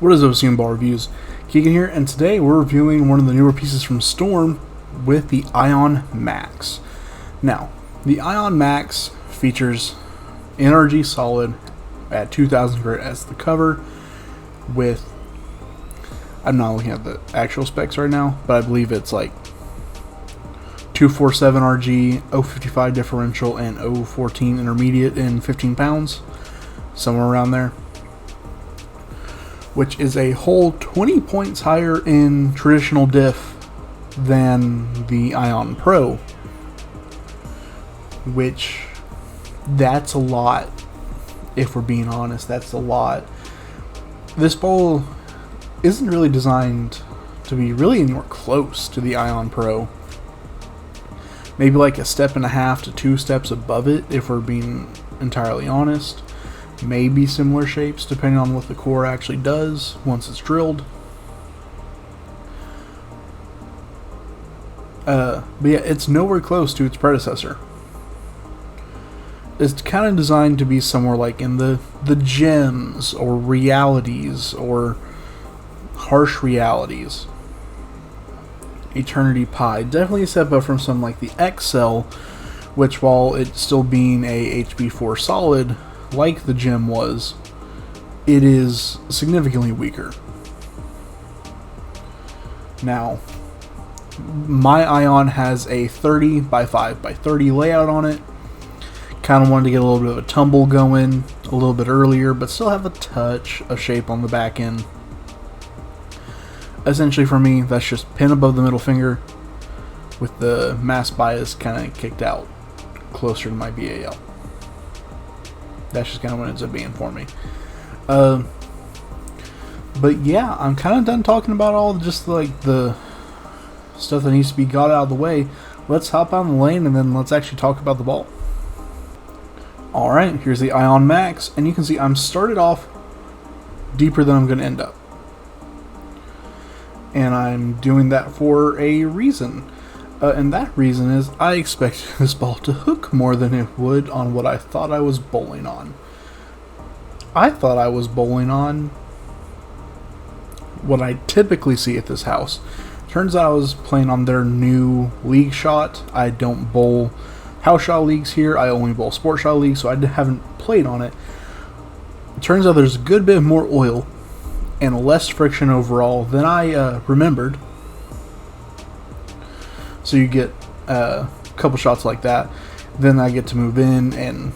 What is OSIMA Ball Reviews? Keegan here, and today we're reviewing one of the newer pieces from Storm with the Ion Max. Now, the Ion Max features NRG Solid at 2000 grit as the cover with, I'm not looking at the actual specs right now, but I believe it's like 247 RG, 055 differential, and 014 intermediate in 15 pounds, somewhere around there, which is a whole 20 points higher in traditional diff than the Ion Pro, which, that's a lot. If we're being honest, that's a lot. This ball isn't really designed to be really anywhere close to the Ion Pro. Maybe like a step and a half to 2 steps above it, if we're being entirely honest. Maybe similar shapes, depending on what the core actually does once it's drilled. But yeah, it's nowhere close to its predecessor. It's kind of designed to be somewhere like in the gems or realities or harsh realities. Eternity Pi. Definitely a step up from something like the XL, which, while it still being a HB4 solid like the gem was, it is significantly weaker. Now, my Ion has a 30 by 5 by 30 layout on it. Kind of wanted to get a little bit of a tumble going a little bit earlier, but still have a touch of shape on the back end. Essentially for me, that's just pin above the middle finger with the mass bias kind of kicked out closer to my BAL. That's just kind of what it ends up being for me. But yeah, I'm kind of done talking about all just like the stuff that needs to be got out of the way. Let's hop on the lane and then let's actually talk about the ball. Alright, here's the Ion Max, and you can see I'm started off deeper than I'm going to end up. And I'm doing that for a reason. And that reason is I expected this ball to hook more than it would on what I thought I was bowling on. I thought I was bowling on what I typically see at this house. Turns out I was playing on their new league shot. I don't bowl house shot leagues here. I only bowl sport shot leagues, so I haven't played on it. It turns out there's a good bit more oil and less friction overall than I remembered. So you get a couple shots like that. Then I get to move in and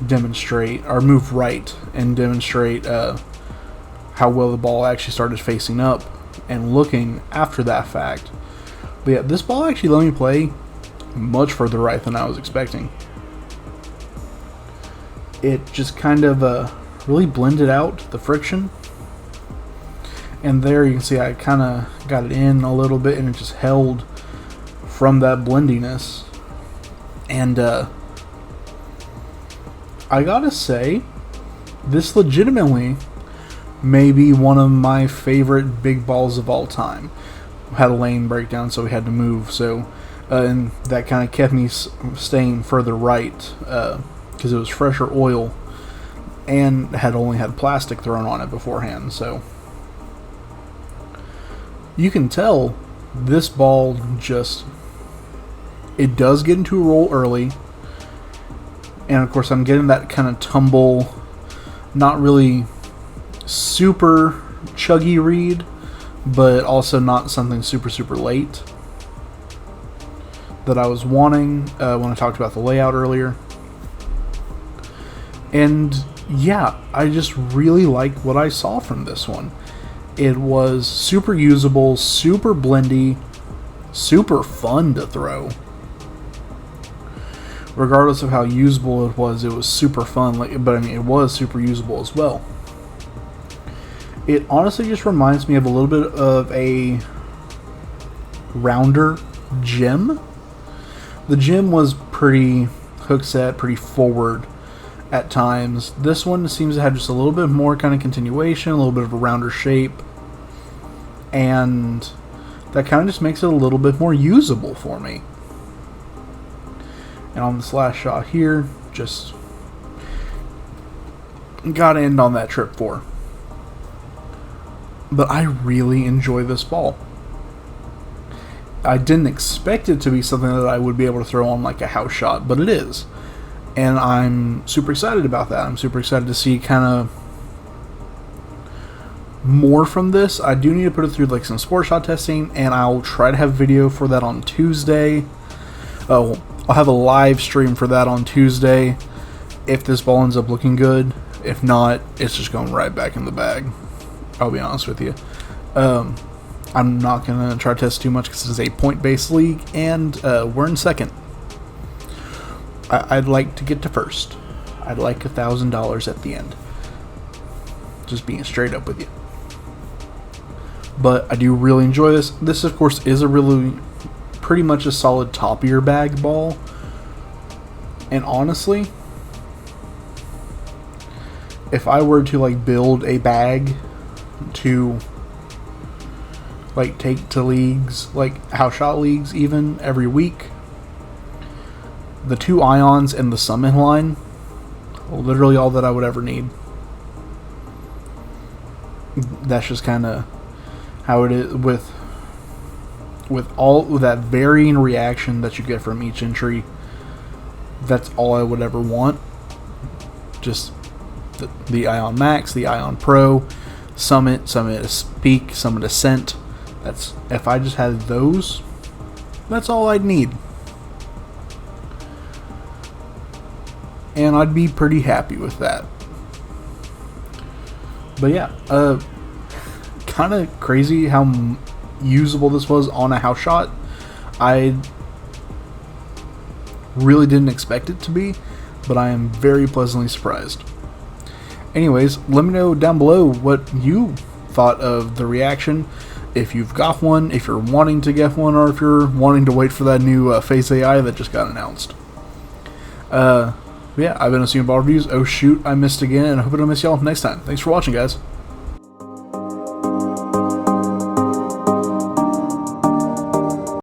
demonstrate, or move right and demonstrate how well the ball actually started facing up and looking after that fact. But yeah, this ball actually let me play much further right than I was expecting. It just kind of really blended out the friction. And there you can see I kind of got it in a little bit and it just held from that blendiness. And I gotta say, this legitimately may be one of my favorite big balls of all time. We had a lane breakdown, so we had to move, so and that kind of kept me staying further right because it was fresher oil and had only had plastic thrown on it beforehand. So you can tell this ball just, it does get into a roll early, and of course I'm getting that kind of tumble, not really super chuggy read, but also not something super late that I was wanting when I talked about the layout earlier. And yeah, I just really like what I saw from this one. It was super usable, super blendy, super fun to throw. Regardless of how usable it was super fun. But I mean, it was super usable as well. It honestly just reminds me of a little bit of a rounder gem. The gem was pretty hook set, pretty forward at times. This one seems to have just a little bit more kind of continuation, a little bit of a rounder shape, and that kind of just makes it a little bit more usable for me. And on this last shot here, just gotta end on that trip 4. But I really enjoy this ball. I didn't expect it to be something that I would be able to throw on like a house shot, but it is. And I'm super excited about that. I'm super excited to see kind of more from this. I do need to put it through like some sport shot testing, and I'll try to have a video for that on Tuesday. Oh, I'll have a live stream for that on Tuesday if this ball ends up looking good. If not, it's just going right back in the bag. I'll be honest with you. I'm not going to try to test too much because it's a point-based league, and we're in second. I'd like to get to first. I'd like $1,000 at the end. Just being straight up with you. But I do really enjoy this. This, of course, is a really pretty much a solid top of your bag ball. And honestly, if I were to like build a bag to like take to leagues, like house shot leagues even every week, the 2 ions and the summon line, literally all that I would ever need. That's just kind of how it is with all that varying reaction that you get from each entry. That's all I would ever want. Just the Ion Max, the Ion Pro, Summit Peak, Summit Ascent. That's, if I just had those, that's all I'd need. And I'd be pretty happy with that. But yeah, kind of crazy how usable this was on a house shot. I really didn't expect it to be, but I am very pleasantly surprised. Anyways, let me know down below what you thought of the reaction. If you've got one, if you're wanting to get one, or if you're wanting to wait for that new Face AI that just got announced. Yeah, I've been OSIMA Ball Reviews. Oh shoot, I missed again, and I hope I don't miss y'all next time. Thanks for watching, guys.